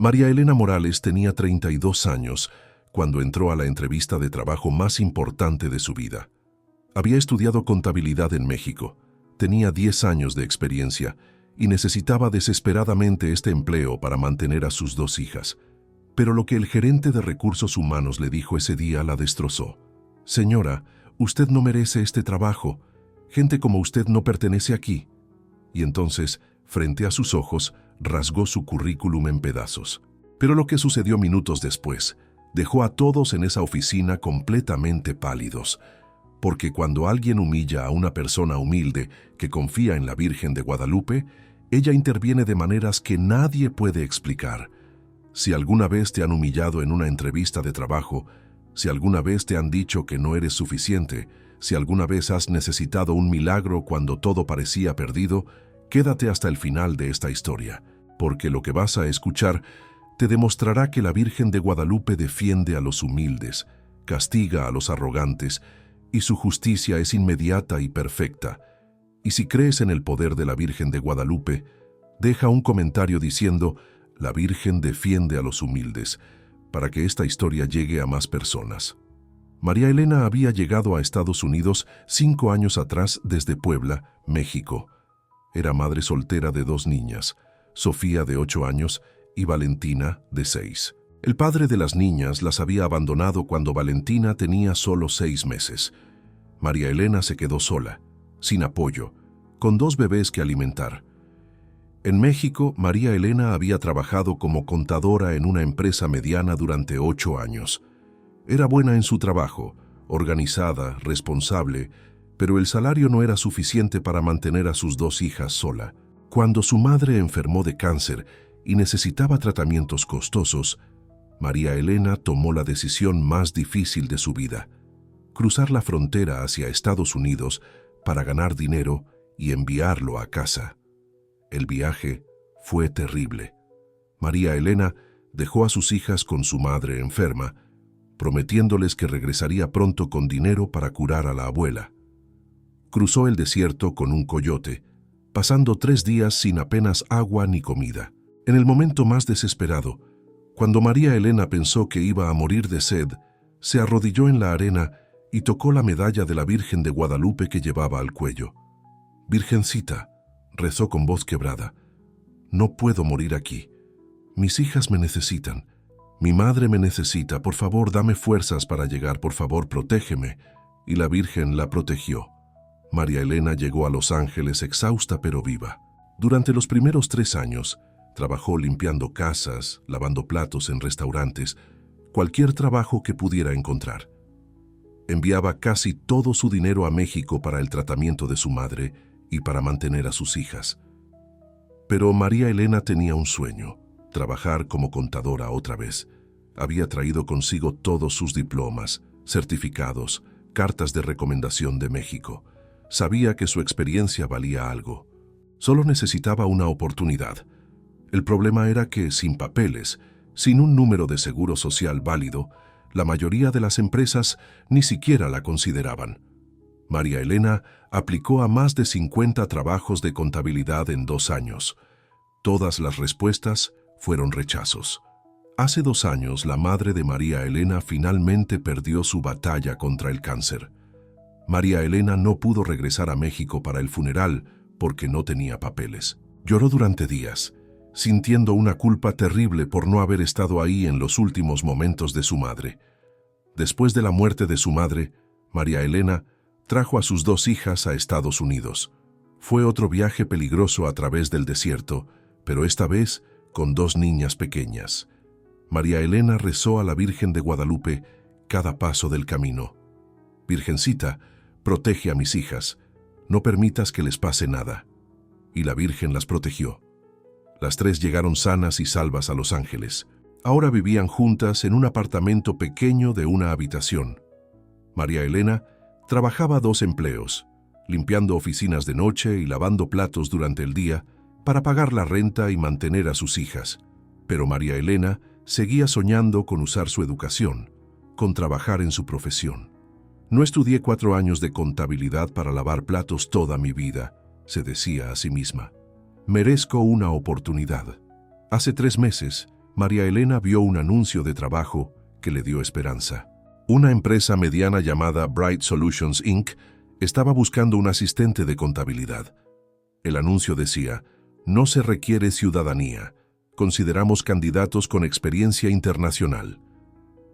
María Elena Morales tenía 32 años cuando entró a la entrevista de trabajo más importante de su vida. Había estudiado contabilidad en México, tenía 10 años de experiencia y necesitaba desesperadamente este empleo para mantener a sus 2 hijas. Pero lo que el gerente de recursos humanos le dijo ese día la destrozó. «Señora, usted no merece este trabajo. Gente como usted no pertenece aquí». Y entonces, frente a sus ojos, rasgó su currículum en pedazos. Pero lo que sucedió minutos después dejó a todos en esa oficina completamente pálidos, porque cuando alguien humilla a una persona humilde que confía en la Virgen de Guadalupe, ella interviene de maneras que nadie puede explicar. Si alguna vez te han humillado en una entrevista de trabajo, si alguna vez te han dicho que no eres suficiente, si alguna vez has necesitado un milagro cuando todo parecía perdido, quédate hasta el final de esta historia, porque lo que vas a escuchar te demostrará que la Virgen de Guadalupe defiende a los humildes, castiga a los arrogantes, y su justicia es inmediata y perfecta. Y si crees en el poder de la Virgen de Guadalupe, deja un comentario diciendo: «La Virgen defiende a los humildes», para que esta historia llegue a más personas. María Elena había llegado a Estados Unidos 5 años atrás desde Puebla, México. Era madre soltera de 2 niñas, Sofía de 8 años y Valentina de 6. El padre de las niñas las había abandonado cuando Valentina tenía solo 6 meses. María Elena se quedó sola, sin apoyo, con 2 bebés que alimentar. En México, María Elena había trabajado como contadora en una empresa mediana durante 8 años. Era buena en su trabajo, organizada, responsable, pero el salario no era suficiente para mantener a sus 2 hijas sola. Cuando su madre enfermó de cáncer y necesitaba tratamientos costosos, María Elena tomó la decisión más difícil de su vida: cruzar la frontera hacia Estados Unidos para ganar dinero y enviarlo a casa. El viaje fue terrible. María Elena dejó a sus hijas con su madre enferma, prometiéndoles que regresaría pronto con dinero para curar a la abuela. Cruzó el desierto con un coyote, pasando 3 días sin apenas agua ni comida. En el momento más desesperado, cuando María Elena pensó que iba a morir de sed, se arrodilló en la arena y tocó la medalla de la Virgen de Guadalupe que llevaba al cuello. «Virgencita», rezó con voz quebrada, «no puedo morir aquí. Mis hijas me necesitan. Mi madre me necesita. Por favor, dame fuerzas para llegar. Por favor, protégeme». Y la Virgen la protegió. María Elena llegó a Los Ángeles exhausta pero viva. Durante los primeros 3 años, trabajó limpiando casas, lavando platos en restaurantes, cualquier trabajo que pudiera encontrar. Enviaba casi todo su dinero a México para el tratamiento de su madre y para mantener a sus hijas. Pero María Elena tenía un sueño: trabajar como contadora otra vez. Había traído consigo todos sus diplomas, certificados, cartas de recomendación de México. Sabía que su experiencia valía algo. Solo necesitaba una oportunidad. El problema era que, sin papeles, sin un número de seguro social válido, la mayoría de las empresas ni siquiera la consideraban. María Elena aplicó a más de 50 trabajos de contabilidad en 2 años. Todas las respuestas fueron rechazos. Hace 2 años, la madre de María Elena finalmente perdió su batalla contra el cáncer. María Elena no pudo regresar a México para el funeral porque no tenía papeles. Lloró durante días, sintiendo una culpa terrible por no haber estado ahí en los últimos momentos de su madre. Después de la muerte de su madre, María Elena trajo a sus 2 hijas a Estados Unidos. Fue otro viaje peligroso a través del desierto, pero esta vez con 2 niñas pequeñas. María Elena rezó a la Virgen de Guadalupe cada paso del camino. «Virgencita, protege a mis hijas, no permitas que les pase nada». Y la Virgen las protegió. Las 3 llegaron sanas y salvas a Los Ángeles. Ahora vivían juntas en un apartamento pequeño de una habitación. María Elena trabajaba 2 empleos, limpiando oficinas de noche y lavando platos durante el día para pagar la renta y mantener a sus hijas. Pero María Elena seguía soñando con usar su educación, con trabajar en su profesión. «No estudié 4 años de contabilidad para lavar platos toda mi vida», se decía a sí misma. «Merezco una oportunidad». Hace 3 meses, María Elena vio un anuncio de trabajo que le dio esperanza. Una empresa mediana llamada Bright Solutions Inc. estaba buscando un asistente de contabilidad. El anuncio decía: no se requiere ciudadanía. Consideramos candidatos con experiencia internacional.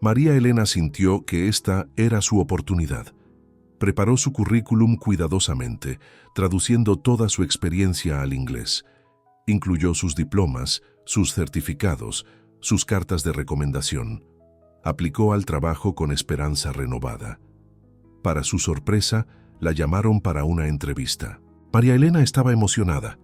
María Elena sintió que esta era su oportunidad. Preparó su currículum cuidadosamente, traduciendo toda su experiencia al inglés. Incluyó sus diplomas, sus certificados, sus cartas de recomendación. Aplicó al trabajo con esperanza renovada. Para su sorpresa, la llamaron para una entrevista. María Elena estaba emocionada.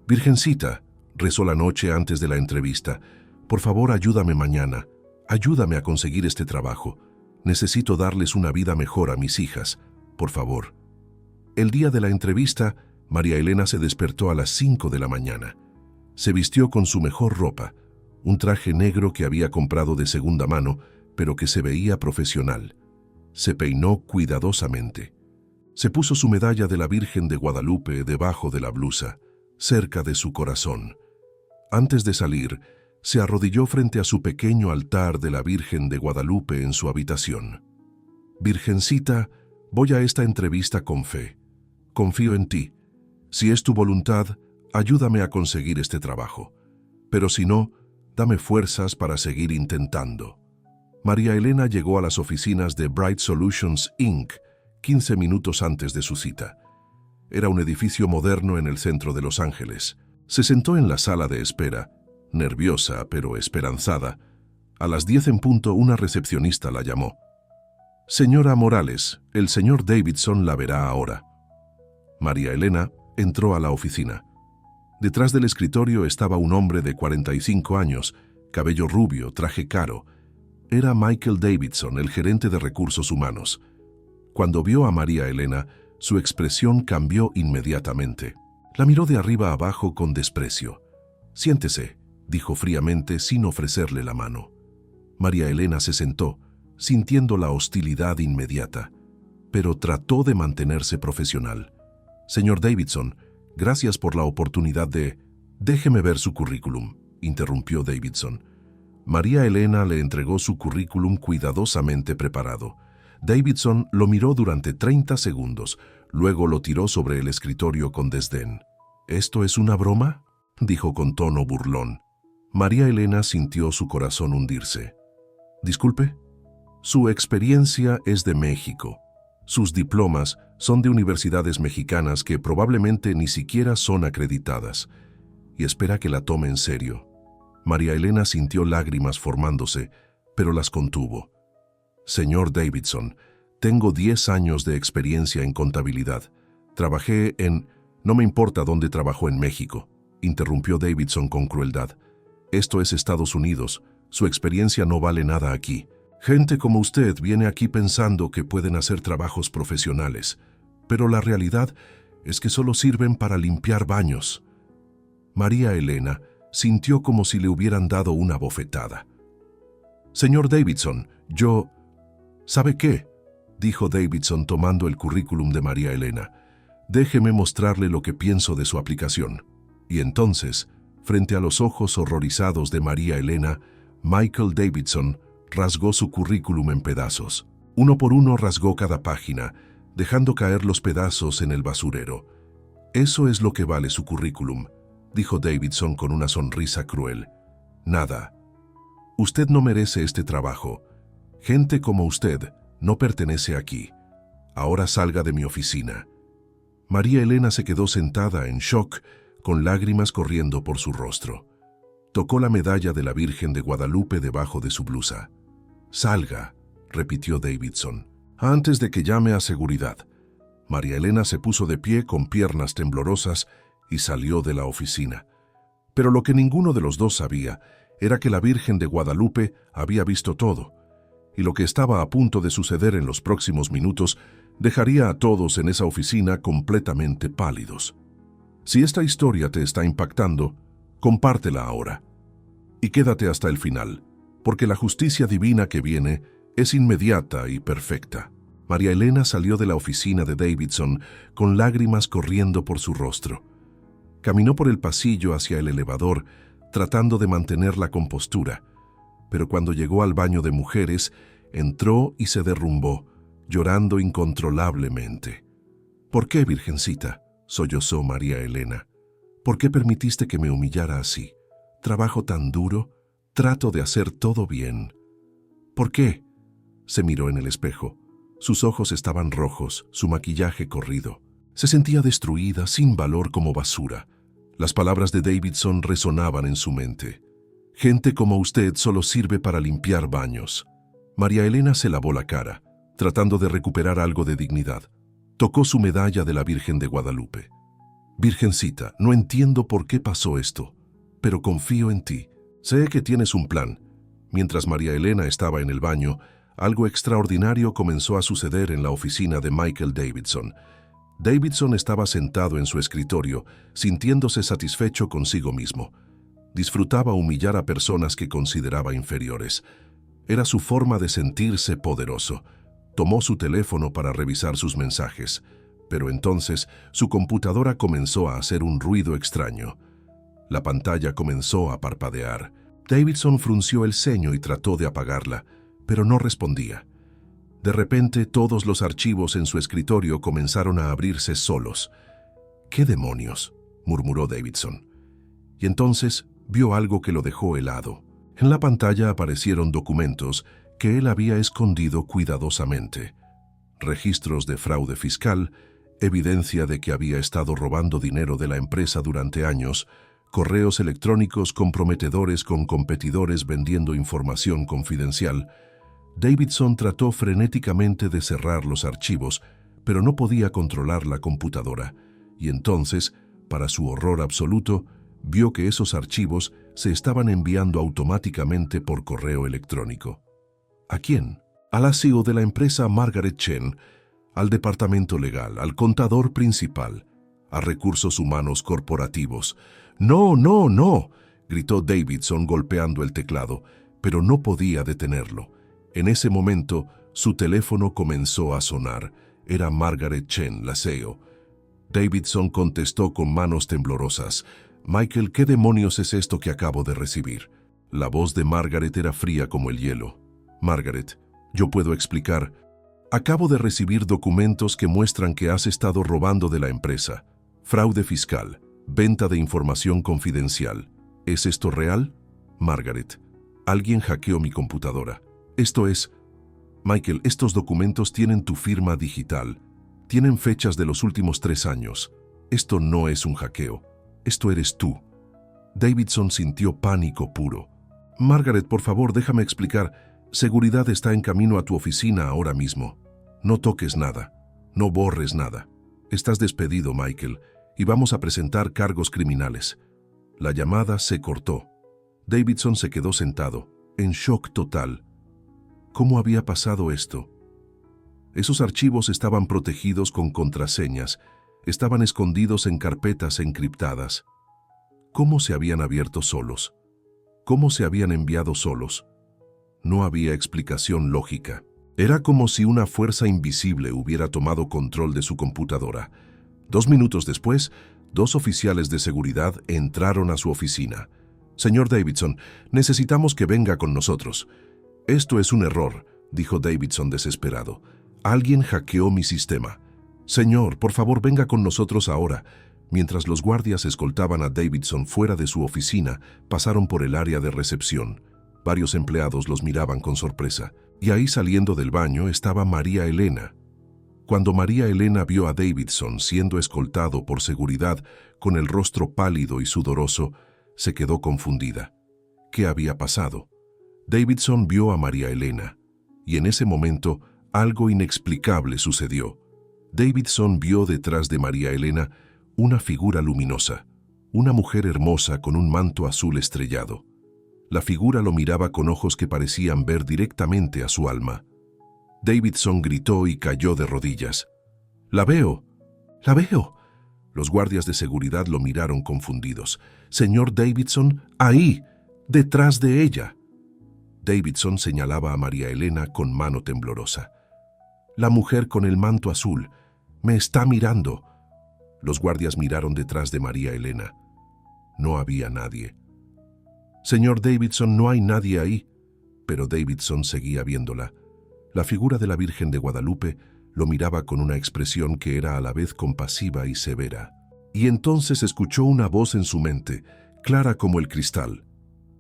«Virgencita», rezó la noche antes de la entrevista, «por favor, ayúdame mañana. Ayúdame a conseguir este trabajo. Necesito darles una vida mejor a mis hijas. Por favor». El día de la entrevista, María Elena se despertó a las 5 de la mañana. Se vistió con su mejor ropa, un traje negro que había comprado de segunda mano, pero que se veía profesional. Se peinó cuidadosamente. Se puso su medalla de la Virgen de Guadalupe debajo de la blusa, cerca de su corazón. Antes de salir, se arrodilló frente a su pequeño altar de la Virgen de Guadalupe en su habitación. «Virgencita, voy a esta entrevista con fe. Confío en ti. Si es tu voluntad, ayúdame a conseguir este trabajo. Pero si no, dame fuerzas para seguir intentando». María Elena llegó a las oficinas de Bright Solutions Inc. 15 minutos antes de su cita. Era un edificio moderno en el centro de Los Ángeles. Se sentó en la sala de espera, nerviosa pero esperanzada. A las 10 en punto, una recepcionista la llamó. «Señora Morales, el señor Davidson la verá ahora». María Elena entró a la oficina. Detrás del escritorio estaba un hombre de 45 años, cabello rubio, traje caro. Era Michael Davidson, el gerente de recursos humanos. Cuando vio a María Elena, su expresión cambió inmediatamente. La miró de arriba abajo con desprecio. «Siéntese», dijo fríamente sin ofrecerle la mano. María Elena se sentó, sintiendo la hostilidad inmediata, pero trató de mantenerse profesional. «Señor Davidson, gracias por la oportunidad de...» «Déjeme ver su currículum», interrumpió Davidson. María Elena le entregó su currículum cuidadosamente preparado. Davidson lo miró durante 30 segundos, luego lo tiró sobre el escritorio con desdén. «¿Esto es una broma?», dijo con tono burlón. María Elena sintió su corazón hundirse. «Disculpe». «Su experiencia es de México. Sus diplomas son de universidades mexicanas que probablemente ni siquiera son acreditadas. Y espera que la tome en serio». María Elena sintió lágrimas formándose, pero las contuvo. «Señor Davidson, tengo 10 años de experiencia en contabilidad. Trabajé en...» «No me importa dónde trabajó en México», interrumpió Davidson con crueldad. «Esto es Estados Unidos. Su experiencia no vale nada aquí. Gente como usted viene aquí pensando que pueden hacer trabajos profesionales, pero la realidad es que solo sirven para limpiar baños». María Elena sintió como si le hubieran dado una bofetada. «Señor Davidson, yo...» «¿Sabe qué?», dijo Davidson tomando el currículum de María Elena. «Déjeme mostrarle lo que pienso de su aplicación». Y entonces, frente a los ojos horrorizados de María Elena, Michael Davidson rasgó su currículum en pedazos. Uno por uno rasgó cada página, dejando caer los pedazos en el basurero. «Eso es lo que vale su currículum», dijo Davidson con una sonrisa cruel. «Nada. Usted no merece este trabajo. Gente como usted no pertenece aquí. Ahora salga de mi oficina». María Elena se quedó sentada en shock, con lágrimas corriendo por su rostro. Tocó la medalla de la Virgen de Guadalupe debajo de su blusa. «Salga», repitió Davidson, «antes de que llame a seguridad». María Elena se puso de pie con piernas temblorosas y salió de la oficina. Pero lo que ninguno de los dos sabía era que la Virgen de Guadalupe había visto todo, y lo que estaba a punto de suceder en los próximos minutos dejaría a todos en esa oficina completamente pálidos. Si esta historia te está impactando, compártela ahora. Y quédate hasta el final, porque la justicia divina que viene es inmediata y perfecta. María Elena salió de la oficina de Davidson con lágrimas corriendo por su rostro. Caminó por el pasillo hacia el elevador, tratando de mantener la compostura, pero cuando llegó al baño de mujeres, entró y se derrumbó, llorando incontrolablemente. «¿Por qué, Virgencita?», sollozó María Elena. «¿Por qué permitiste que me humillara así? Trabajo tan duro, trato de hacer todo bien». «¿Por qué?». Se miró en el espejo. Sus ojos estaban rojos, su maquillaje corrido. Se sentía destruida, sin valor, como basura. Las palabras de Davidson resonaban en su mente. «Gente como usted solo sirve para limpiar baños». María Elena se lavó la cara, tratando de recuperar algo de dignidad. Tocó su medalla de la Virgen de Guadalupe. «Virgencita, no entiendo por qué pasó esto, pero confío en ti. Sé que tienes un plan». Mientras María Elena estaba en el baño, algo extraordinario comenzó a suceder en la oficina de Michael Davidson. Davidson estaba sentado en su escritorio, sintiéndose satisfecho consigo mismo. Disfrutaba humillar a personas que consideraba inferiores. Era su forma de sentirse poderoso. Tomó su teléfono para revisar sus mensajes, pero entonces su computadora comenzó a hacer un ruido extraño. La pantalla comenzó a parpadear. Davidson frunció el ceño y trató de apagarla, pero no respondía. De repente, todos los archivos en su escritorio comenzaron a abrirse solos. «¿Qué demonios?», murmuró Davidson. Y entonces vio algo que lo dejó helado. En la pantalla aparecieron documentos que él había escondido cuidadosamente. Registros de fraude fiscal, evidencia de que había estado robando dinero de la empresa durante años, correos electrónicos comprometedores con competidores vendiendo información confidencial. Davidson trató frenéticamente de cerrar los archivos, pero no podía controlar la computadora, y entonces, para su horror absoluto, vio que esos archivos se estaban enviando automáticamente por correo electrónico. ¿A quién? A la CEO de la empresa Margaret Chen, al departamento legal, al contador principal, a recursos humanos corporativos. «¡No, no, no!», gritó Davidson golpeando el teclado, pero no podía detenerlo. En ese momento, su teléfono comenzó a sonar. Era Margaret Chen, la CEO. Davidson contestó con manos temblorosas. «Michael, ¿qué demonios es esto que acabo de recibir?». La voz de Margaret era fría como el hielo. «Margaret, yo puedo explicar. Acabo de recibir documentos que muestran que has estado robando de la empresa. Fraude fiscal, venta de información confidencial. ¿Es esto real?». «Margaret, alguien hackeó mi computadora. Esto es...». «Michael, estos documentos tienen tu firma digital. Tienen fechas de los últimos 3 años. Esto no es un hackeo. Esto eres tú». Davidson sintió pánico puro. «Margaret, por favor, déjame explicar. Seguridad está en camino a tu oficina ahora mismo. No toques nada. No borres nada. Estás despedido, Michael, y vamos a presentar cargos criminales». La llamada se cortó. Davidson se quedó sentado, en shock total. ¿Cómo había pasado esto? Esos archivos estaban protegidos con contraseñas, estaban escondidos en carpetas encriptadas. ¿Cómo se habían abierto solos? ¿Cómo se habían enviado solos? No había explicación lógica. Era como si una fuerza invisible hubiera tomado control de su computadora. 2 minutos después, 2 oficiales de seguridad entraron a su oficina. «Señor Davidson, necesitamos que venga con nosotros». «Esto es un error», dijo Davidson desesperado. «Alguien hackeó mi sistema». «Señor, por favor, venga con nosotros ahora». Mientras los guardias escoltaban a Davidson fuera de su oficina, pasaron por el área de recepción. Varios empleados los miraban con sorpresa. Y ahí, saliendo del baño, estaba María Elena. Cuando María Elena vio a Davidson siendo escoltado por seguridad, con el rostro pálido y sudoroso, se quedó confundida. ¿Qué había pasado? Davidson vio a María Elena, y en ese momento algo inexplicable sucedió. Davidson vio detrás de María Elena una figura luminosa, una mujer hermosa con un manto azul estrellado. La figura lo miraba con ojos que parecían ver directamente a su alma. Davidson gritó y cayó de rodillas. «¡La veo! ¡La veo!». Los guardias de seguridad lo miraron confundidos. «Señor Davidson, ahí, detrás de ella». Davidson señalaba a María Elena con mano temblorosa. «La mujer con el manto azul. Me está mirando». Los guardias miraron detrás de María Elena. No había nadie. Señor Davidson, no hay nadie ahí. Pero Davidson seguía viéndola. La figura de la Virgen de Guadalupe lo miraba con una expresión que era a la vez compasiva y severa. Y entonces escuchó una voz en su mente, clara como el cristal.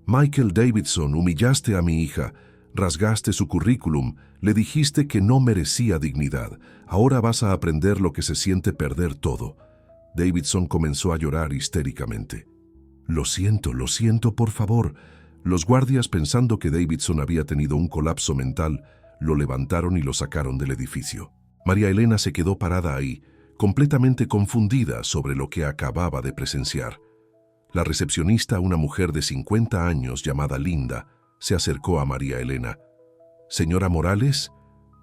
Michael Davidson, humillaste a mi hija, rasgaste su currículum, le dijiste que no merecía dignidad. Ahora vas a aprender lo que se siente perder todo. Davidson comenzó a llorar histéricamente. Lo siento, por favor. Los guardias, pensando que Davidson había tenido un colapso mental, lo levantaron y lo sacaron del edificio. María Elena se quedó parada ahí, completamente confundida sobre lo que acababa de presenciar. La recepcionista, una mujer de 50 años llamada Linda, se acercó a María Elena. «Señora Morales,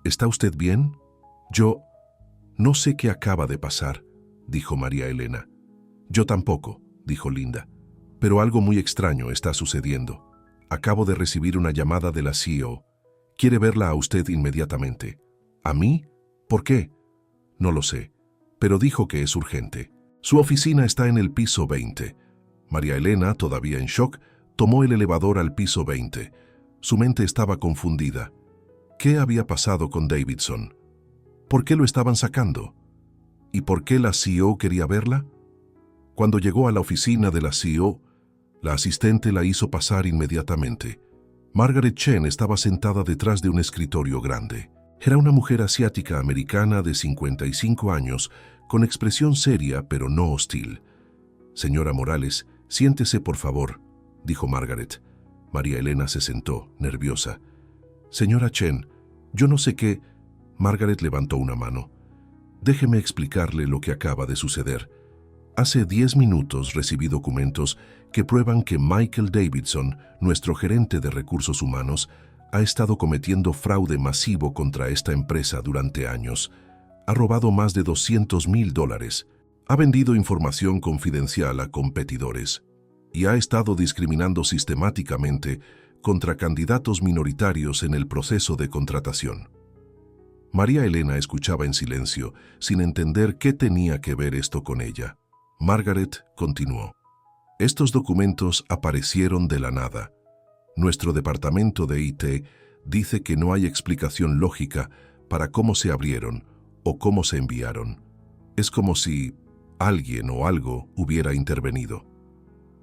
¿está usted bien?» «Yo no sé qué acaba de pasar», dijo María Elena. «Yo tampoco», dijo Linda. «Pero algo muy extraño está sucediendo. Acabo de recibir una llamada de la CEO. Quiere verla a usted inmediatamente». «¿A mí? ¿Por qué?» «No lo sé, pero dijo que es urgente. Su oficina está en el piso 20. María Elena, todavía en shock, tomó el elevador al piso 20. Su mente estaba confundida. ¿Qué había pasado con Davidson? ¿Por qué lo estaban sacando? ¿Y por qué la CEO quería verla? Cuando llegó a la oficina de la CEO, la asistente la hizo pasar inmediatamente. Margaret Chen estaba sentada detrás de un escritorio grande. Era una mujer asiática americana de 55 años, con expresión seria pero no hostil. «Señora Morales, siéntese por favor», dijo Margaret. María Elena se sentó, nerviosa. «Señora Chen, yo no sé qué...» Margaret levantó una mano. «Déjeme explicarle lo que acaba de suceder. Hace 10 minutos recibí documentos que prueban que Michael Davidson, nuestro gerente de recursos humanos, ha estado cometiendo fraude masivo contra esta empresa durante años. Ha robado más de $200,000. Ha vendido información confidencial a competidores y ha estado discriminando sistemáticamente contra candidatos minoritarios en el proceso de contratación». María Elena escuchaba en silencio, sin entender qué tenía que ver esto con ella. Margaret continuó. «Estos documentos aparecieron de la nada. Nuestro departamento de IT dice que no hay explicación lógica para cómo se abrieron o cómo se enviaron. Es como si alguien o algo hubiera intervenido».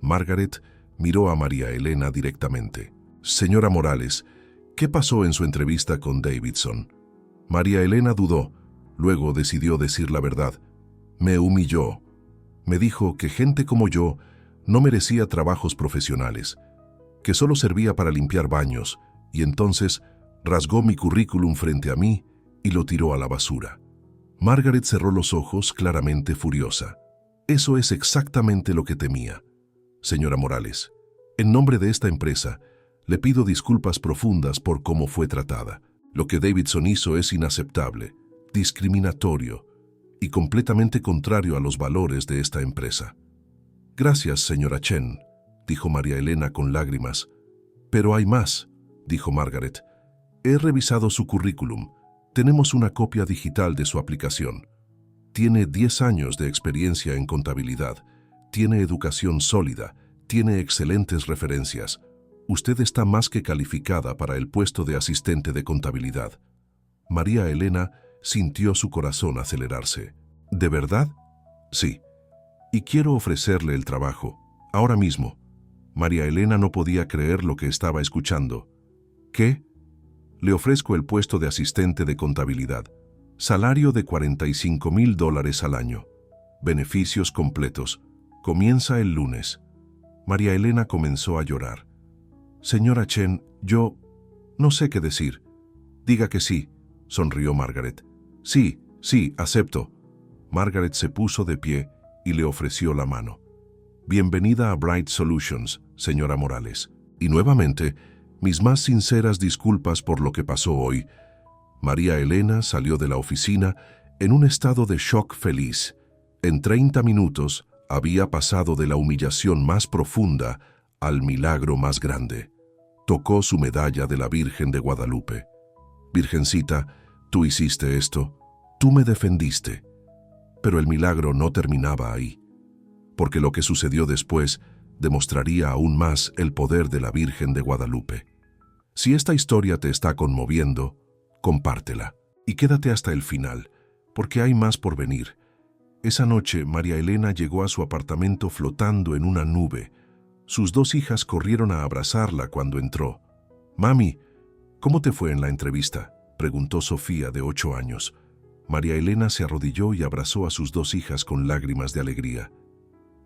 Margaret miró a María Elena directamente. «Señora Morales, ¿qué pasó en su entrevista con Davidson?» María Elena dudó, luego decidió decir la verdad. «Me humilló. Me dijo que gente como yo no merecía trabajos profesionales, que solo servía para limpiar baños, y entonces rasgó mi currículum frente a mí y lo tiró a la basura». Margaret cerró los ojos, claramente furiosa. «Eso es exactamente lo que temía. Señora Morales, en nombre de esta empresa, le pido disculpas profundas por cómo fue tratada. Lo que Davidson hizo es inaceptable, discriminatorio y completamente contrario a los valores de esta empresa». «Gracias, señora Chen», dijo María Elena con lágrimas. «Pero hay más», dijo Margaret. «He revisado su currículum. Tenemos una copia digital de su aplicación. Tiene 10 años de experiencia en contabilidad. Tiene educación sólida. Tiene excelentes referencias. Usted está más que calificada para el puesto de asistente de contabilidad». María Elena sintió su corazón acelerarse. «¿De verdad?» «Sí. Y quiero ofrecerle el trabajo, ahora mismo». María Elena no podía creer lo que estaba escuchando. «¿Qué?» «Le ofrezco el puesto de asistente de contabilidad. Salario de $45,000 al año. Beneficios completos. Comienza el lunes». María Elena comenzó a llorar. «Señora Chen, yo no sé qué decir». «Diga que sí», sonrió Margaret. «Sí, acepto». Margaret se puso de pie y le ofreció la mano. «Bienvenida a Bright Solutions, señora Morales. Y nuevamente, mis más sinceras disculpas por lo que pasó hoy». María Elena salió de la oficina en un estado de shock feliz. En 30 minutos había pasado de la humillación más profunda al milagro más grande. Tocó su medalla de la Virgen de Guadalupe. «Virgencita, tú hiciste esto, tú me defendiste». Pero el milagro no terminaba ahí, porque lo que sucedió después demostraría aún más el poder de la Virgen de Guadalupe. Si esta historia te está conmoviendo, compártela y quédate hasta el final, porque hay más por venir. Esa noche, María Elena llegó a su apartamento flotando en una nube. Sus dos hijas corrieron a abrazarla cuando entró. «Mami, ¿cómo te fue en la entrevista?», preguntó Sofía, de 8 años. María Elena se arrodilló y abrazó a sus dos hijas con lágrimas de alegría.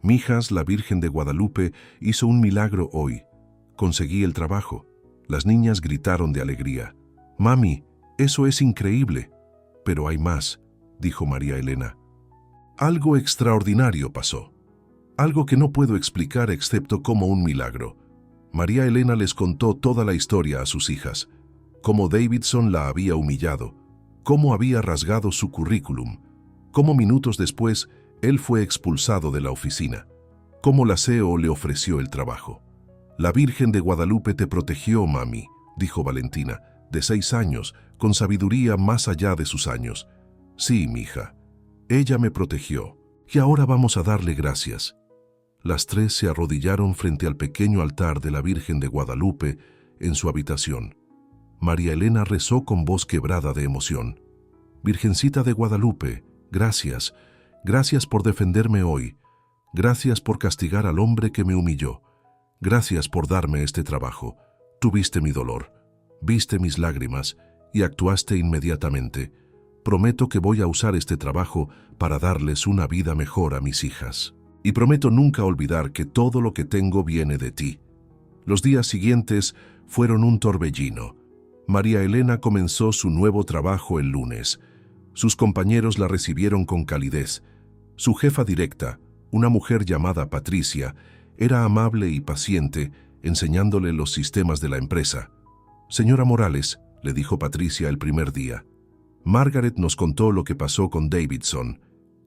«Mijas, la Virgen de Guadalupe hizo un milagro hoy. Conseguí el trabajo». Las niñas gritaron de alegría. «Mami, eso es increíble». «Pero hay más», dijo María Elena. «Algo extraordinario pasó. Algo que no puedo explicar excepto como un milagro». María Elena les contó toda la historia a sus hijas. Cómo Davidson la había humillado, cómo había rasgado su currículum, cómo minutos después él fue expulsado de la oficina, cómo la CEO le ofreció el trabajo. «La Virgen de Guadalupe te protegió, mami», dijo Valentina, de 6 años, con sabiduría más allá de sus años. «Sí, mija, ella me protegió, y ahora vamos a darle gracias». Las tres se arrodillaron frente al pequeño altar de la Virgen de Guadalupe en su habitación. María Elena rezó con voz quebrada de emoción. «Virgencita de Guadalupe, gracias, gracias por defenderme hoy, gracias por castigar al hombre que me humilló, gracias por darme este trabajo. Tú viste mi dolor, viste mis lágrimas y actuaste inmediatamente. Prometo que voy a usar este trabajo para darles una vida mejor a mis hijas. Y prometo nunca olvidar que todo lo que tengo viene de ti». Los días siguientes fueron un torbellino. María Elena comenzó su nuevo trabajo el lunes. Sus compañeros la recibieron con calidez. Su jefa directa, una mujer llamada Patricia, era amable y paciente, enseñándole los sistemas de la empresa. «Señora Morales», le dijo Patricia el primer día, «Margaret nos contó lo que pasó con Davidson.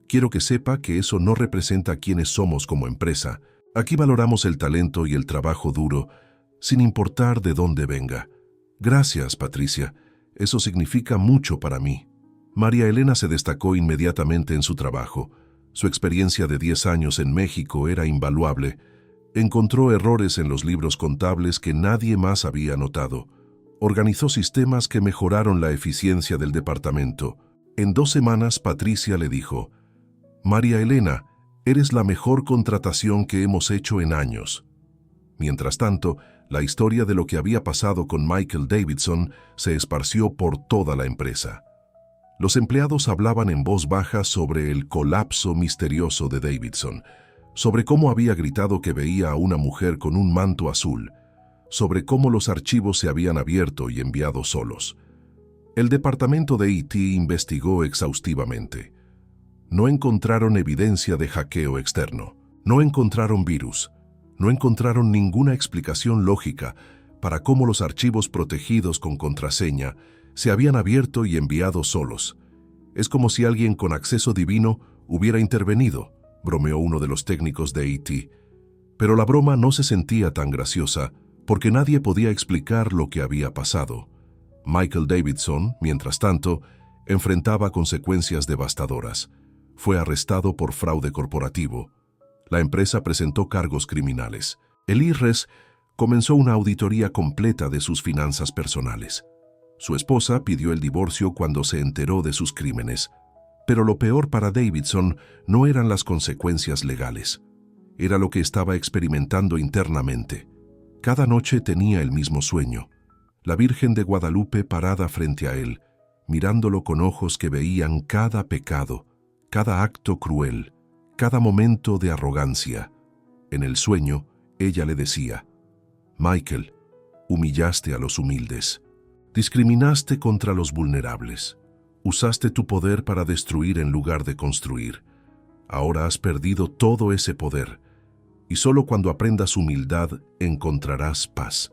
Quiero que sepa que eso no representa quiénes somos como empresa. Aquí valoramos el talento y el trabajo duro, sin importar de dónde venga». «Gracias, Patricia. Eso significa mucho para mí». María Elena se destacó inmediatamente en su trabajo. Su experiencia de 10 años en México era invaluable. Encontró errores en los libros contables que nadie más había notado. Organizó sistemas que mejoraron la eficiencia del departamento. En 2 semanas, Patricia le dijo: «María Elena, eres la mejor contratación que hemos hecho en años». Mientras tanto, la historia de lo que había pasado con Michael Davidson se esparció por toda la empresa. Los empleados hablaban en voz baja sobre el colapso misterioso de Davidson, sobre cómo había gritado que veía a una mujer con un manto azul, sobre cómo los archivos se habían abierto y enviado solos. El departamento de IT investigó exhaustivamente. No encontraron evidencia de hackeo externo, no encontraron virus, no encontraron ninguna explicación lógica para cómo los archivos protegidos con contraseña se habían abierto y enviado solos. «Es como si alguien con acceso divino hubiera intervenido», bromeó uno de los técnicos de IT. Pero la broma no se sentía tan graciosa porque nadie podía explicar lo que había pasado. Michael Davidson, mientras tanto, enfrentaba consecuencias devastadoras. Fue arrestado por fraude corporativo. La empresa presentó cargos criminales. El IRS comenzó una auditoría completa de sus finanzas personales. Su esposa pidió el divorcio cuando se enteró de sus crímenes. Pero lo peor para Davidson no eran las consecuencias legales. Era lo que estaba experimentando internamente. Cada noche tenía el mismo sueño. La Virgen de Guadalupe parada frente a él, mirándolo con ojos que veían cada pecado, cada acto cruel, cada momento de arrogancia. En el sueño, ella le decía: «Michael, humillaste a los humildes, discriminaste contra los vulnerables, usaste tu poder para destruir en lugar de construir. Ahora has perdido todo ese poder, y solo cuando aprendas humildad encontrarás paz».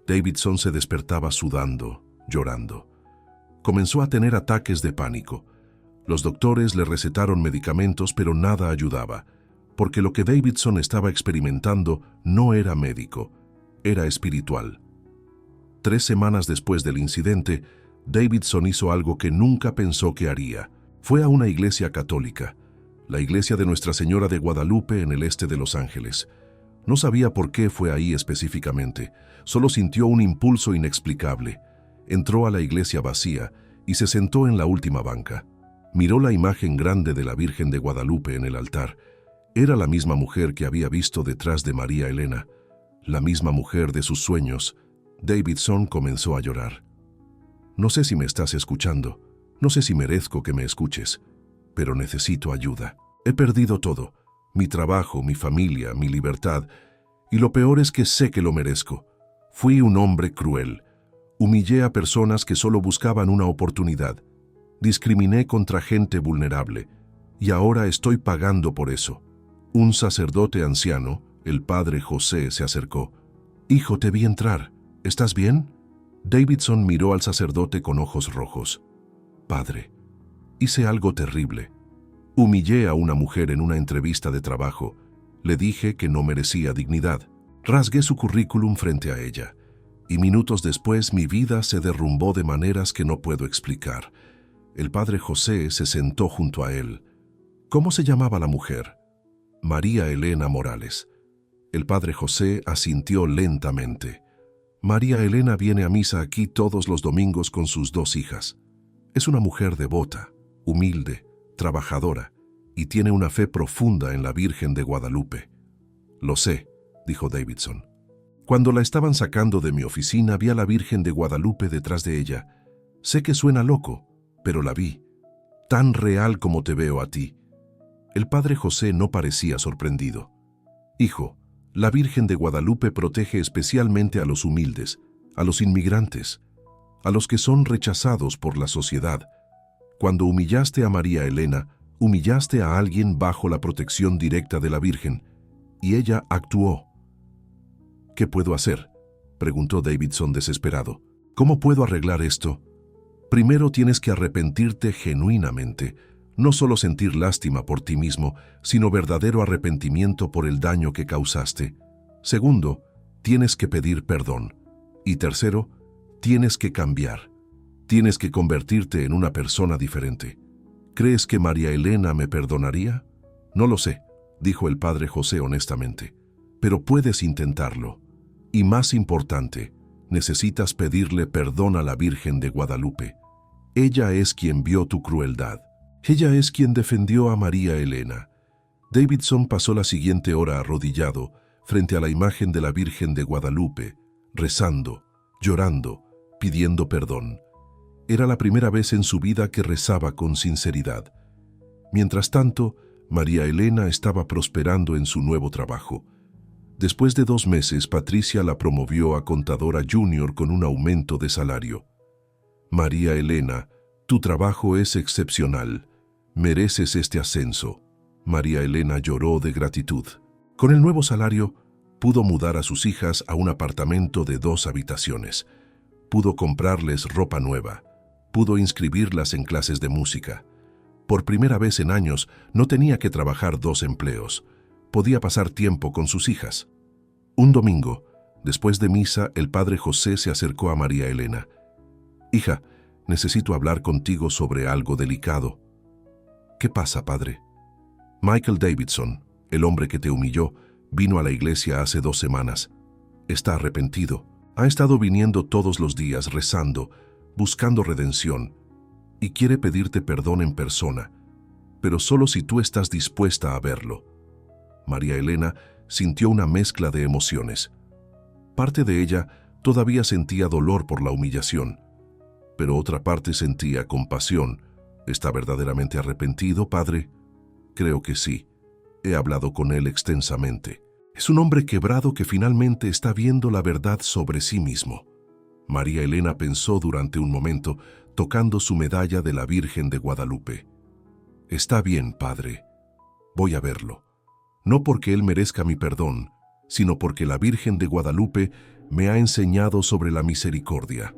Davidson se despertaba sudando, llorando. Comenzó a tener ataques de pánico. Los doctores le recetaron medicamentos, pero nada ayudaba, porque lo que Davidson estaba experimentando no era médico, era espiritual. 3 semanas después del incidente, Davidson hizo algo que nunca pensó que haría. Fue a una iglesia católica, la iglesia de Nuestra Señora de Guadalupe en el este de Los Ángeles. No sabía por qué fue ahí específicamente, solo sintió un impulso inexplicable. Entró a la iglesia vacía y se sentó en la última banca. Miró la imagen grande de la Virgen de Guadalupe en el altar. Era la misma mujer que había visto detrás de María Elena, la misma mujer de sus sueños. Davidson comenzó a llorar. No sé si me estás escuchando, no sé si merezco que me escuches, pero necesito ayuda. He perdido todo, mi trabajo, mi familia, mi libertad, y lo peor es que sé que lo merezco. Fui un hombre cruel. Humillé a personas que solo buscaban una oportunidad. Discriminé contra gente vulnerable, y ahora estoy pagando por eso. Un sacerdote anciano, el padre José, se acercó. «Hijo, te vi entrar. ¿Estás bien?» Davidson miró al sacerdote con ojos rojos. «Padre, hice algo terrible. Humillé a una mujer en una entrevista de trabajo. Le dije que no merecía dignidad. Rasgué su currículum frente a ella, y minutos después mi vida se derrumbó de maneras que no puedo explicar». El padre José se sentó junto a él. ¿Cómo se llamaba la mujer? María Elena Morales. El padre José asintió lentamente. María Elena viene a misa aquí todos los domingos con sus 2 hijas. Es una mujer devota, humilde, trabajadora, y tiene una fe profunda en la Virgen de Guadalupe. Lo sé, dijo Davidson. Cuando la estaban sacando de mi oficina vi a la Virgen de Guadalupe detrás de ella. Sé que suena loco, pero la vi, tan real como te veo a ti. El padre José no parecía sorprendido. Hijo, la Virgen de Guadalupe protege especialmente a los humildes, a los inmigrantes, a los que son rechazados por la sociedad. Cuando humillaste a María Elena, humillaste a alguien bajo la protección directa de la Virgen, y ella actuó. ¿Qué puedo hacer?, preguntó Davidson desesperado. ¿Cómo puedo arreglar esto? Primero tienes que arrepentirte genuinamente, no solo sentir lástima por ti mismo, sino verdadero arrepentimiento por el daño que causaste. Segundo, tienes que pedir perdón. Y tercero, tienes que cambiar. Tienes que convertirte en una persona diferente. ¿Crees que María Elena me perdonaría? No lo sé, dijo el padre José honestamente, pero puedes intentarlo. Y más importante, necesitas pedirle perdón a la Virgen de Guadalupe. Ella es quien vio tu crueldad. Ella es quien defendió a María Elena. Davidson pasó la siguiente hora arrodillado frente a la imagen de la Virgen de Guadalupe, rezando, llorando, pidiendo perdón. Era la primera vez en su vida que rezaba con sinceridad. Mientras tanto, María Elena estaba prosperando en su nuevo trabajo. Después de 2 meses, Patricia la promovió a contadora junior con un aumento de salario. María Elena, tu trabajo es excepcional. Mereces este ascenso. María Elena lloró de gratitud. Con el nuevo salario, pudo mudar a sus hijas a un apartamento de 2 habitaciones. Pudo comprarles ropa nueva. Pudo inscribirlas en clases de música. Por primera vez en años, no tenía que trabajar 2 empleos. Podía pasar tiempo con sus hijas. Un domingo, después de misa, el padre José se acercó a María Elena. «Hija, necesito hablar contigo sobre algo delicado». «¿Qué pasa, padre?» «Michael Davidson, el hombre que te humilló, vino a la iglesia hace 2 semanas. Está arrepentido. Ha estado viniendo todos los días rezando, buscando redención, y quiere pedirte perdón en persona, pero solo si tú estás dispuesta a verlo». María Elena sintió una mezcla de emociones. Parte de ella todavía sentía dolor por la humillación, pero otra parte sentía compasión. ¿Está verdaderamente arrepentido, padre? Creo que sí. He hablado con él extensamente. Es un hombre quebrado que finalmente está viendo la verdad sobre sí mismo. María Elena pensó durante un momento, tocando su medalla de la Virgen de Guadalupe. Está bien, padre. Voy a verlo. No porque él merezca mi perdón, sino porque la Virgen de Guadalupe me ha enseñado sobre la misericordia.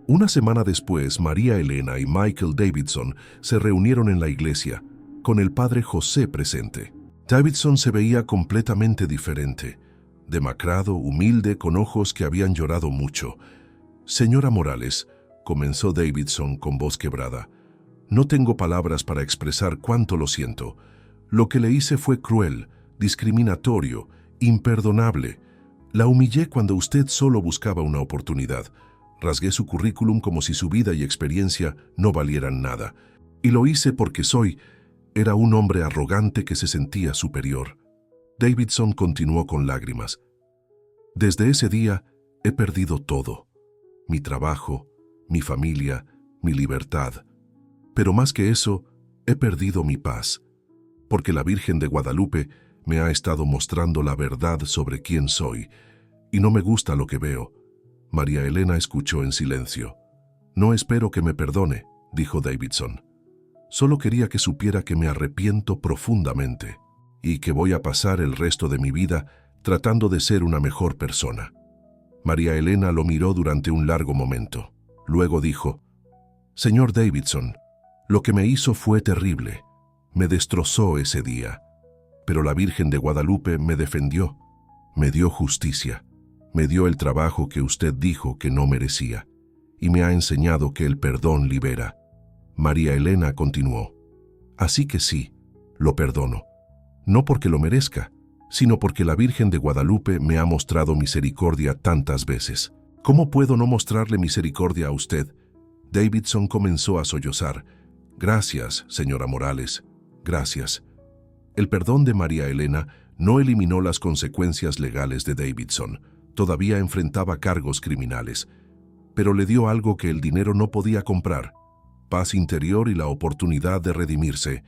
Una semana después, María Elena y Michael Davidson se reunieron en la iglesia, con el padre José presente. Davidson se veía completamente diferente, demacrado, humilde, con ojos que habían llorado mucho. «Señora Morales», comenzó Davidson con voz quebrada, «no tengo palabras para expresar cuánto lo siento. Lo que le hice fue cruel, discriminatorio imperdonable. La humillé cuando usted solo buscaba una oportunidad. Rasgué su currículum como si su vida y experiencia no valieran nada. Y lo hice porque era un hombre arrogante que se sentía superior. Davidson continuó con lágrimas. Desde ese día he perdido todo. Mi trabajo, mi familia, mi libertad. Pero más que eso, he perdido mi paz. Porque la Virgen de Guadalupe me ha estado mostrando la verdad sobre quién soy. Y no me gusta lo que veo. María Elena escuchó en silencio. No espero que me perdone, dijo Davidson. Solo quería que supiera que me arrepiento profundamente y que voy a pasar el resto de mi vida tratando de ser una mejor persona. María Elena lo miró durante un largo momento. Luego dijo, «Señor Davidson, lo que me hizo fue terrible. Me destrozó ese día. Pero la Virgen de Guadalupe me defendió, me dio justicia, me dio el trabajo que usted dijo que no merecía y me ha enseñado que el perdón libera». María Elena continuó, «Así que sí, lo perdono. No porque lo merezca, sino porque la Virgen de Guadalupe me ha mostrado misericordia tantas veces. ¿Cómo puedo no mostrarle misericordia a usted?» Davidson comenzó a sollozar. «Gracias, señora Morales, gracias». El perdón de María Elena no eliminó las consecuencias legales de Davidson. Todavía enfrentaba cargos criminales, pero le dio algo que el dinero no podía comprar: paz interior y la oportunidad de redimirse.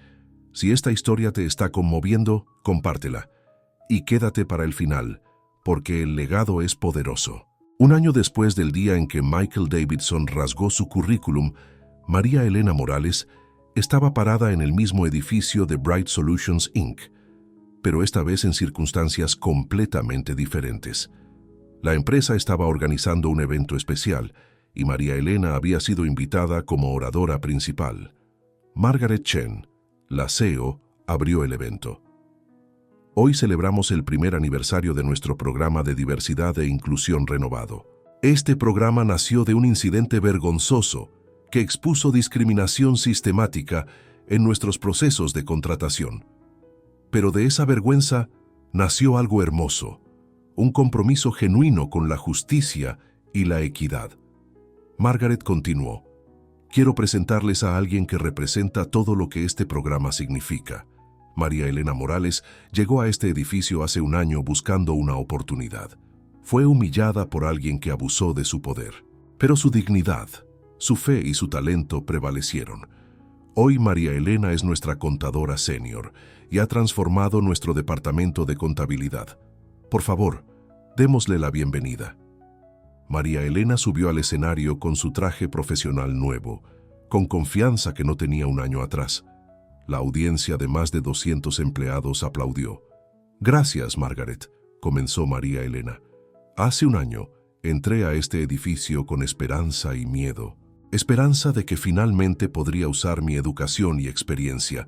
Si esta historia te está conmoviendo, compártela. Y quédate para el final, porque el legado es poderoso. Un año después del día en que Michael Davidson rasgó su currículum, María Elena Morales estaba parada en el mismo edificio de Bright Solutions Inc., pero esta vez en circunstancias completamente diferentes. La empresa estaba organizando un evento especial, y María Elena había sido invitada como oradora principal. Margaret Chen, la CEO, abrió el evento. Hoy celebramos el primer aniversario de nuestro programa de diversidad e inclusión renovado. Este programa nació de un incidente vergonzoso que expuso discriminación sistemática en nuestros procesos de contratación. Pero de esa vergüenza nació algo hermoso, un compromiso genuino con la justicia y la equidad. Margaret continuó, «Quiero presentarles a alguien que representa todo lo que este programa significa». María Elena Morales llegó a este edificio hace un año buscando una oportunidad. Fue humillada por alguien que abusó de su poder, pero su dignidad, su fe y su talento prevalecieron. Hoy María Elena es nuestra contadora senior y ha transformado nuestro departamento de contabilidad. Por favor, démosle la bienvenida. María Elena subió al escenario con su traje profesional nuevo, con confianza que no tenía un año atrás. La audiencia de más de 200 empleados aplaudió. «Gracias, Margaret», comenzó María Elena. «Hace un año entré a este edificio con esperanza y miedo. Esperanza de que finalmente podría usar mi educación y experiencia.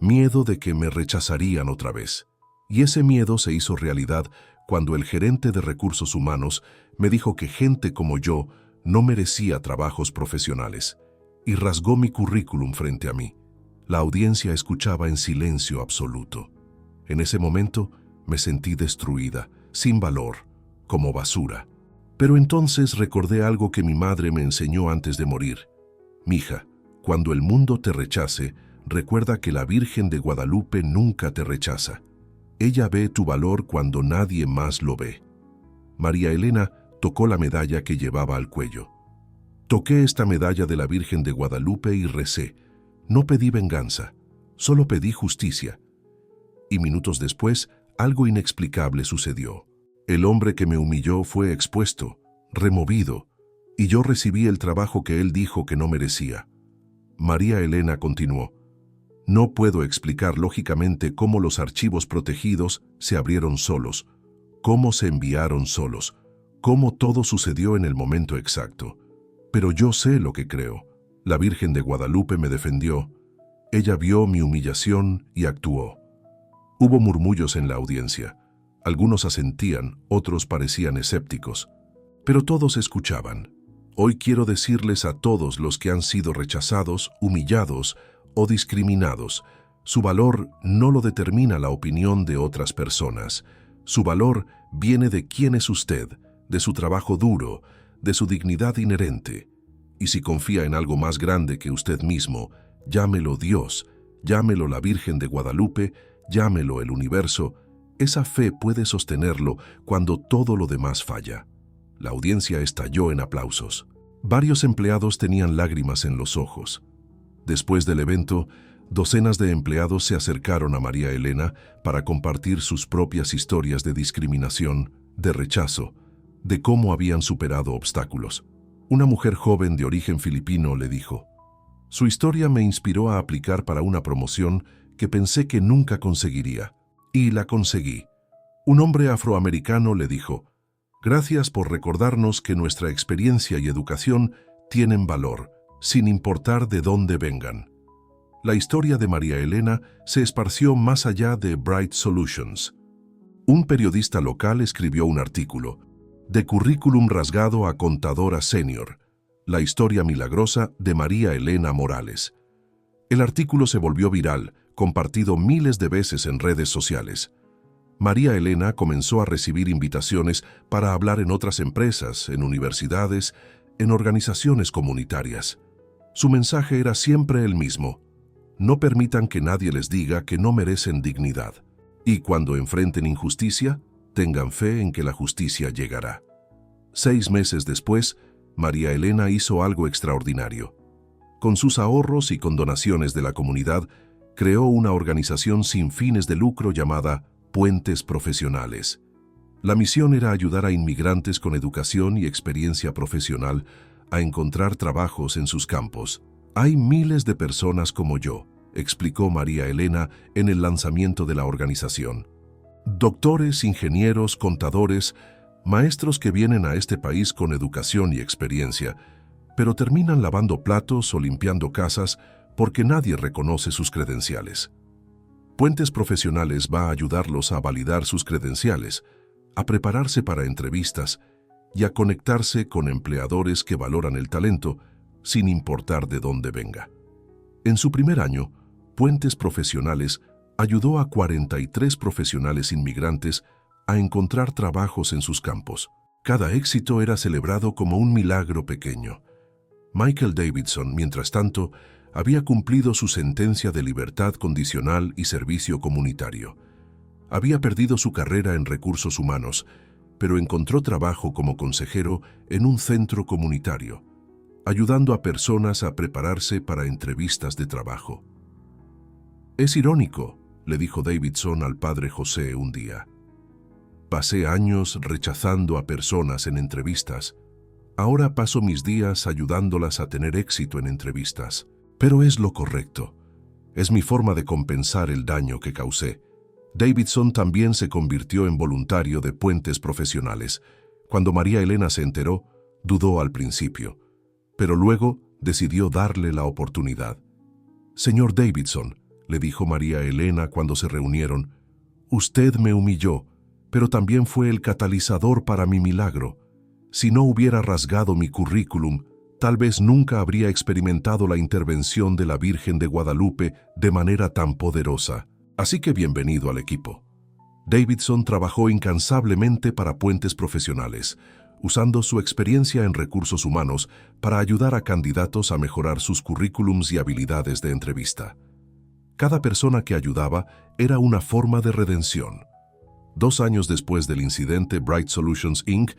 Miedo de que me rechazarían otra vez. Y ese miedo se hizo realidad cuando el gerente de recursos humanos me dijo que gente como yo no merecía trabajos profesionales, y rasgó mi currículum frente a mí. La audiencia escuchaba en silencio absoluto. En ese momento me sentí destruida, sin valor, como basura. Pero entonces recordé algo que mi madre me enseñó antes de morir. Mija, cuando el mundo te rechace, recuerda que la Virgen de Guadalupe nunca te rechaza. Ella ve tu valor cuando nadie más lo ve». María Elena tocó la medalla que llevaba al cuello. «Toqué esta medalla de la Virgen de Guadalupe y recé. No pedí venganza, solo pedí justicia». Y minutos después, algo inexplicable sucedió. El hombre que me humilló fue expuesto, removido, y yo recibí el trabajo que él dijo que no merecía. María Elena continuó, «No puedo explicar lógicamente cómo los archivos protegidos se abrieron solos, cómo se enviaron solos, cómo todo sucedió en el momento exacto. Pero yo sé lo que creo. La Virgen de Guadalupe me defendió. Ella vio mi humillación y actuó». Hubo murmullos en la audiencia. Algunos asentían, otros parecían escépticos. Pero todos escuchaban. Hoy quiero decirles a todos los que han sido rechazados, humillados o discriminados, su valor no lo determina la opinión de otras personas. Su valor viene de quién es usted, de su trabajo duro, de su dignidad inherente. Y si confía en algo más grande que usted mismo, llámelo Dios, llámelo la Virgen de Guadalupe, llámelo el universo, esa fe puede sostenerlo cuando todo lo demás falla. La audiencia estalló en aplausos. Varios empleados tenían lágrimas en los ojos. Después del evento, docenas de empleados se acercaron a María Elena para compartir sus propias historias de discriminación, de rechazo, de cómo habían superado obstáculos. Una mujer joven de origen filipino le dijo: «Su historia me inspiró a aplicar para una promoción que pensé que nunca conseguiría. Y la conseguí». Un hombre afroamericano le dijo: «Gracias por recordarnos que nuestra experiencia y educación tienen valor, sin importar de dónde vengan». La historia de María Elena se esparció más allá de Bright Solutions. Un periodista local escribió un artículo: «De currículum rasgado a contadora senior, la historia milagrosa de María Elena Morales». El artículo se volvió viral, compartido miles de veces en redes sociales. María Elena comenzó a recibir invitaciones para hablar en otras empresas, en universidades, en organizaciones comunitarias. Su mensaje era siempre el mismo: no permitan que nadie les diga que no merecen dignidad. Y cuando enfrenten injusticia, tengan fe en que la justicia llegará. 6 meses después, María Elena hizo algo extraordinario. Con sus ahorros y con donaciones de la comunidad, creó una organización sin fines de lucro llamada Puentes Profesionales. La misión era ayudar a inmigrantes con educación y experiencia profesional a encontrar trabajos en sus campos. «Hay miles de personas como yo», explicó María Elena en el lanzamiento de la organización. «Doctores, ingenieros, contadores, maestros que vienen a este país con educación y experiencia, pero terminan lavando platos o limpiando casas porque nadie reconoce sus credenciales. Puentes Profesionales va a ayudarlos a validar sus credenciales, a prepararse para entrevistas y a conectarse con empleadores que valoran el talento, sin importar de dónde venga». En su primer año, Puentes Profesionales ayudó a 43 profesionales inmigrantes a encontrar trabajos en sus campos. Cada éxito era celebrado como un milagro pequeño. Michael Davidson, mientras tanto, había cumplido su sentencia de libertad condicional y servicio comunitario. Había perdido su carrera en recursos humanos, pero encontró trabajo como consejero en un centro comunitario, ayudando a personas a prepararse para entrevistas de trabajo. «Es irónico», le dijo Davidson al padre José un día. «Pasé años rechazando a personas en entrevistas. Ahora paso mis días ayudándolas a tener éxito en entrevistas. Pero es lo correcto. Es mi forma de compensar el daño que causé». Davidson también se convirtió en voluntario de Puentes Profesionales. Cuando María Elena se enteró, dudó al principio, pero luego decidió darle la oportunidad. «Señor Davidson», le dijo María Elena cuando se reunieron, «usted me humilló, pero también fue el catalizador para mi milagro. Si no hubiera rasgado mi currículum, tal vez nunca habría experimentado la intervención de la Virgen de Guadalupe de manera tan poderosa. Así que bienvenido al equipo». Davidson trabajó incansablemente para Puentes Profesionales, usando su experiencia en recursos humanos para ayudar a candidatos a mejorar sus currículums y habilidades de entrevista. Cada persona que ayudaba era una forma de redención. 2 años después del incidente, Bright Solutions Inc.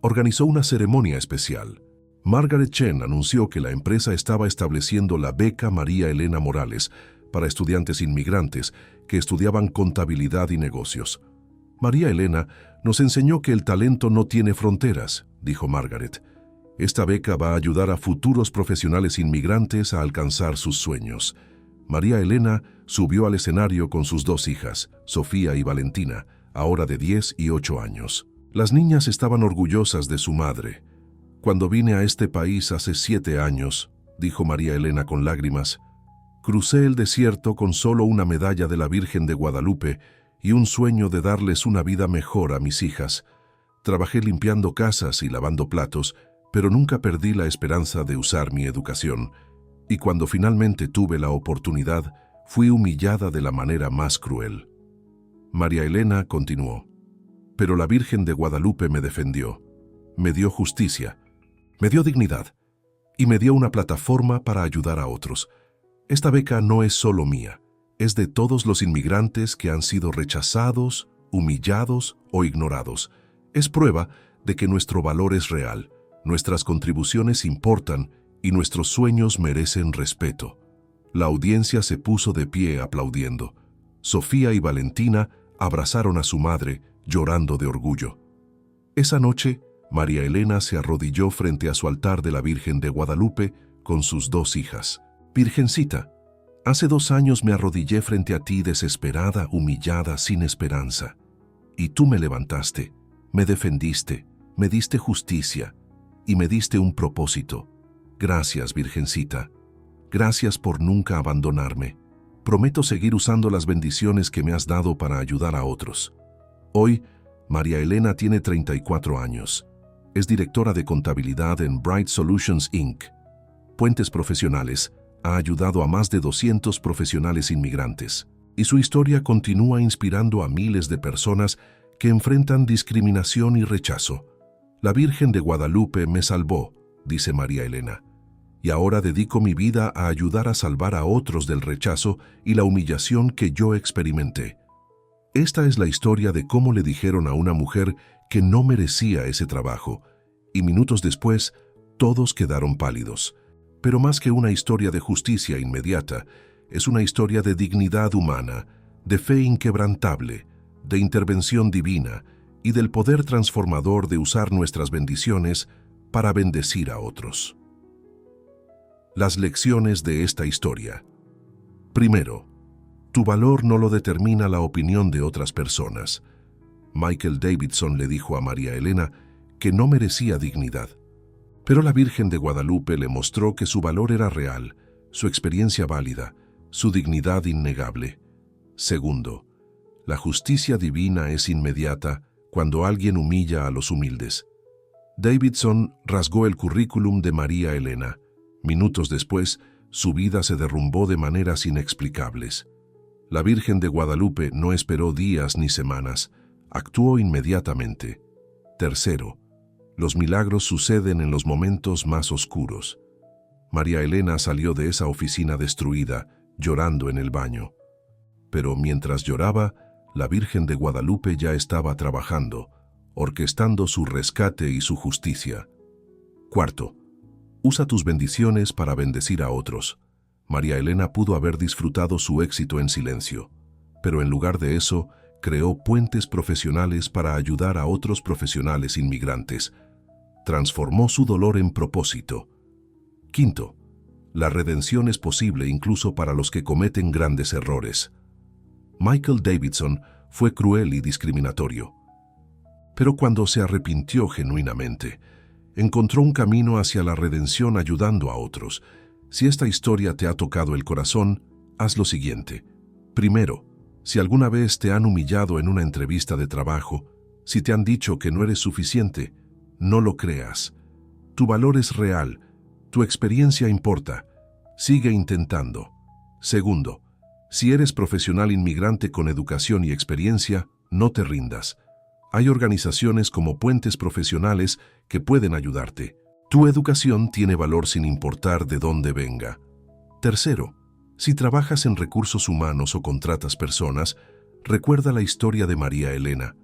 organizó una ceremonia especial. Margaret Chen anunció que la empresa estaba estableciendo la beca María Elena Morales para estudiantes inmigrantes que estudiaban contabilidad y negocios. «María Elena nos enseñó que el talento no tiene fronteras», dijo Margaret. «Esta beca va a ayudar a futuros profesionales inmigrantes a alcanzar sus sueños». María Elena subió al escenario con sus 2 hijas, Sofía y Valentina, ahora de 10 y 8 años. Las niñas estaban orgullosas de su madre. «Cuando vine a este país hace 7 años», dijo María Elena con lágrimas, «crucé el desierto con solo una medalla de la Virgen de Guadalupe y un sueño de darles una vida mejor a mis hijas. Trabajé limpiando casas y lavando platos, pero nunca perdí la esperanza de usar mi educación. Y cuando finalmente tuve la oportunidad, fui humillada de la manera más cruel». María Elena continuó: Pero la Virgen de Guadalupe me defendió, me dio justicia, me dio dignidad y me dio una plataforma para ayudar a otros. Esta beca no es solo mía, es de todos los inmigrantes que han sido rechazados, humillados o ignorados. Es prueba de que nuestro valor es real, nuestras contribuciones importan y nuestros sueños merecen respeto. La audiencia se puso de pie aplaudiendo. Sofía y Valentina abrazaron a su madre, llorando de orgullo. Esa noche, María Elena se arrodilló frente a su altar de la Virgen de Guadalupe con sus 2 hijas. Virgencita, hace 2 años me arrodillé frente a ti desesperada, humillada, sin esperanza. Y tú me levantaste, me defendiste, me diste justicia y me diste un propósito. Gracias, Virgencita. Gracias por nunca abandonarme. Prometo seguir usando las bendiciones que me has dado para ayudar a otros. Hoy, María Elena tiene 34 años. Es directora de contabilidad en Bright Solutions Inc. Puentes Profesionales ha ayudado a más de 200 profesionales inmigrantes, y su historia continúa inspirando a miles de personas que enfrentan discriminación y rechazo. La Virgen de Guadalupe me salvó, dice María Elena, y ahora dedico mi vida a ayudar a salvar a otros del rechazo y la humillación que yo experimenté. Esta es la historia de cómo le dijeron a una mujer que no merecía ese trabajo, y minutos después, todos quedaron pálidos. Pero más que una historia de justicia inmediata, es una historia de dignidad humana, de fe inquebrantable, de intervención divina y del poder transformador de usar nuestras bendiciones para bendecir a otros. Las lecciones de esta historia. Primero, tu valor no lo determina la opinión de otras personas. Michael Davidson le dijo a María Elena que no merecía dignidad. Pero la Virgen de Guadalupe le mostró que su valor era real, su experiencia válida, su dignidad innegable. Segundo, la justicia divina es inmediata cuando alguien humilla a los humildes. Davidson rasgó el currículum de María Elena. Minutos después, su vida se derrumbó de maneras inexplicables. La Virgen de Guadalupe no esperó días ni semanas, actuó inmediatamente. Tercero, los milagros suceden en los momentos más oscuros. María Elena salió de esa oficina destruida, llorando en el baño. Pero mientras lloraba, la Virgen de Guadalupe ya estaba trabajando, orquestando su rescate y su justicia. Cuarto, usa tus bendiciones para bendecir a otros. María Elena pudo haber disfrutado su éxito en silencio, pero en lugar de eso, creó puentes profesionales para ayudar a otros profesionales inmigrantes. Transformó su dolor en propósito. Quinto, la redención es posible incluso para los que cometen grandes errores. Michael Davidson fue cruel y discriminatorio, pero cuando se arrepintió genuinamente, encontró un camino hacia la redención ayudando a otros. Si esta historia te ha tocado el corazón, haz lo siguiente. Primero, si alguna vez te han humillado en una entrevista de trabajo, si te han dicho que no eres suficiente, no lo creas. Tu valor es real, tu experiencia importa. Sigue intentando. Segundo, si eres profesional inmigrante con educación y experiencia, no te rindas. Hay organizaciones como Puentes Profesionales que pueden ayudarte. Tu educación tiene valor sin importar de dónde venga. Tercero, si trabajas en recursos humanos o contratas personas, recuerda la historia de María Elena.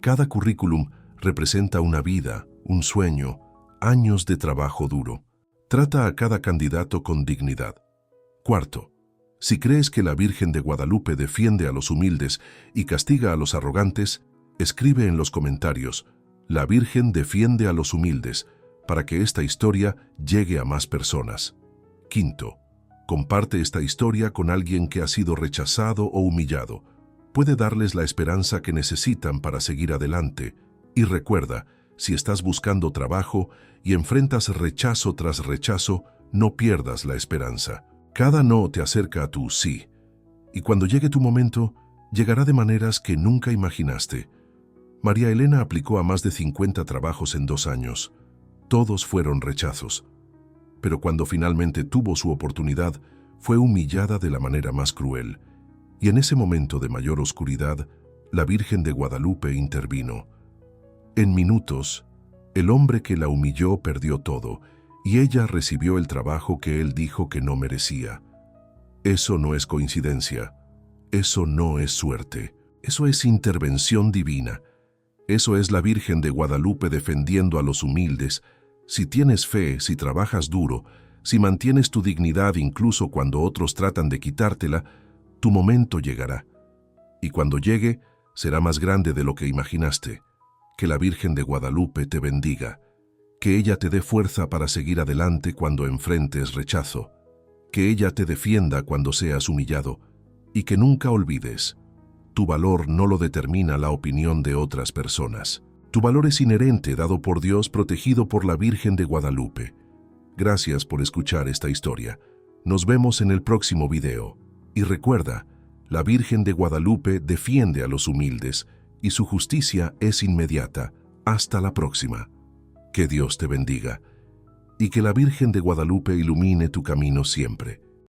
Cada currículum representa una vida, un sueño, años de trabajo duro. Trata a cada candidato con dignidad. Cuarto, si crees que la Virgen de Guadalupe defiende a los humildes y castiga a los arrogantes, escribe en los comentarios, la Virgen defiende a los humildes, para que esta historia llegue a más personas. Quinto, comparte esta historia con alguien que ha sido rechazado o humillado. Puede darles la esperanza que necesitan para seguir adelante. Y recuerda, si estás buscando trabajo y enfrentas rechazo tras rechazo, no pierdas la esperanza. Cada no te acerca a tu sí. Y cuando llegue tu momento, llegará de maneras que nunca imaginaste. María Elena aplicó a más de 50 trabajos en 2 años. Todos fueron rechazos. Pero cuando finalmente tuvo su oportunidad, fue humillada de la manera más cruel. Y en ese momento de mayor oscuridad, La Virgen de Guadalupe intervino. En minutos, el hombre que la humilló perdió todo, y ella recibió el trabajo que él dijo que no merecía. Eso no es coincidencia. Eso no es suerte. Eso es intervención divina. Eso es la Virgen de Guadalupe defendiendo a los humildes. Si tienes fe, si trabajas duro, si mantienes tu dignidad incluso cuando otros tratan de quitártela, tu momento llegará. Y cuando llegue, será más grande de lo que imaginaste. Que la Virgen de Guadalupe te bendiga. Que ella te dé fuerza para seguir adelante cuando enfrentes rechazo. Que ella te defienda cuando seas humillado. Y que nunca olvides, tu valor no lo determina la opinión de otras personas. Tu valor es inherente, dado por Dios, protegido por la Virgen de Guadalupe. Gracias por escuchar esta historia. Nos vemos en el próximo video. Y recuerda, la Virgen de Guadalupe defiende a los humildes y su justicia es inmediata. Hasta la próxima. Que Dios te bendiga y que la Virgen de Guadalupe ilumine tu camino siempre.